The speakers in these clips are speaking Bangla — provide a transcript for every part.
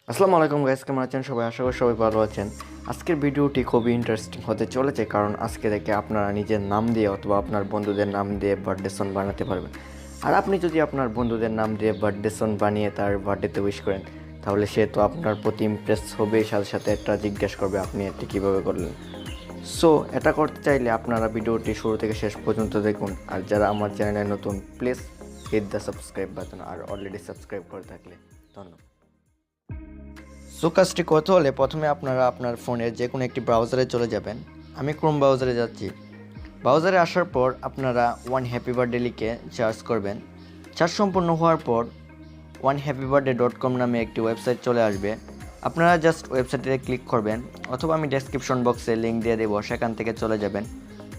আসসালামু আলাইকুম গাইস, কেমন আছেন সবাই? আশা করি সবাই ভালো আছেন। আজকের ভিডিওটি খুবই ইন্টারেস্টিং হতে চলেছে, কারণ আজকে থেকে আপনারা নিজের নাম দিয়ে অথবা আপনার বন্ধুদের নাম দিয়ে বার্থডে সং বানাতে পারবেন। আর আপনি যদি আপনার বন্ধুদের নাম দিয়ে বার্থডে সং বানিয়ে তার বার্থডেতে উইশ করেন, তাহলে সে তো আপনার প্রতি ইমপ্রেস হবে, সাথে সাথে একটা জিজ্ঞেস করবে আপনি এটি কীভাবে করলেন। সো এটা করতে চাইলে আপনারা ভিডিওটি শুরু থেকে শেষ পর্যন্ত দেখুন। আর যারা আমার চ্যানেলে নতুন, please hit the subscribe button, আর অলরেডি সাবস্ক্রাইব করে থাকলে ধন্যবাদ। সো কাজটি করতে হলে প্রথমে আপনারা আপনার ফোনের যে কোনো একটি ব্রাউজারে চলে যাবেন। আমি ক্রোম ব্রাউজারে যাচ্ছি। ব্রাউজারে আসার পর আপনারা ওয়ান হ্যাপি বার্থডে লিখে সার্চ করবেন। সার্চ সম্পূর্ণ হওয়ার পর onehappybirthday.com নামে একটি ওয়েবসাইট চলে আসবে। আপনারা জাস্ট ওয়েবসাইটে ক্লিক করবেন, অথবা আমি ডেসক্রিপশন বক্সে লিঙ্ক দিয়ে দেবো, সেখান থেকে চলে যাবেন।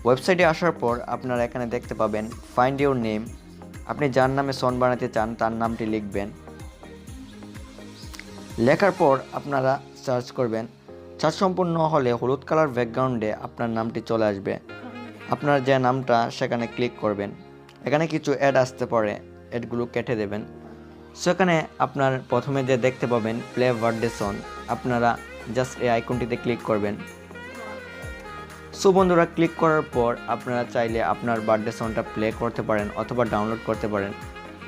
ওয়েবসাইটে আসার পর আপনারা এখানে দেখতে পাবেন ফাইন্ড ইউর নেম। আপনি যার নামে সন বানাতে চান তার নামটি লিখবেন। লেখার পর আপনারা সার্চ করবেন। সার্চ সম্পূর্ণ হলে হলুদ কালার ব্যাকগ্রাউন্ডে আপনার নামটি চলে আসবে। আপনার যে নামটা সেখানে ক্লিক করবেন। এখানে কিছু অ্যাড আসতে পারে, অ্যাডগুলো কেটে দেবেন। সো এখানে আপনার প্রথমে যে দেখতে পাবেন প্লে বার্থডে সং, আপনারা জাস্ট এই আইকনটিতে ক্লিক করবেন। সো বন্ধুরা, ক্লিক করার পর আপনারা চাইলে আপনার বার্থডে সংটা প্লে করতে পারেন অথবা ডাউনলোড করতে পারেন।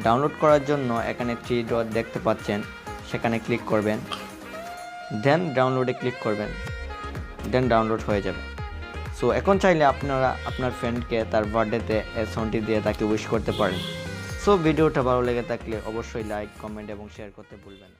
ডাউনলোড করার জন্য এখানে 3 ডট দেখতে পাচ্ছেন, সেখানে ক্লিক করবেন, দেন ডাউনলোডে ক্লিক করবেন, দেন ডাউনলোড হয়ে যাবে। সো এখন চাইলে আপনারা আপনার ফ্রেন্ডকে তার বার্থডেতে এই সংটি দিয়ে তাকে উইশ করতে পারেন। সো ভিডিওটা ভালো লেগে থাকলে অবশ্যই লাইক, কমেন্ট এবং শেয়ার করতে ভুলবেন না।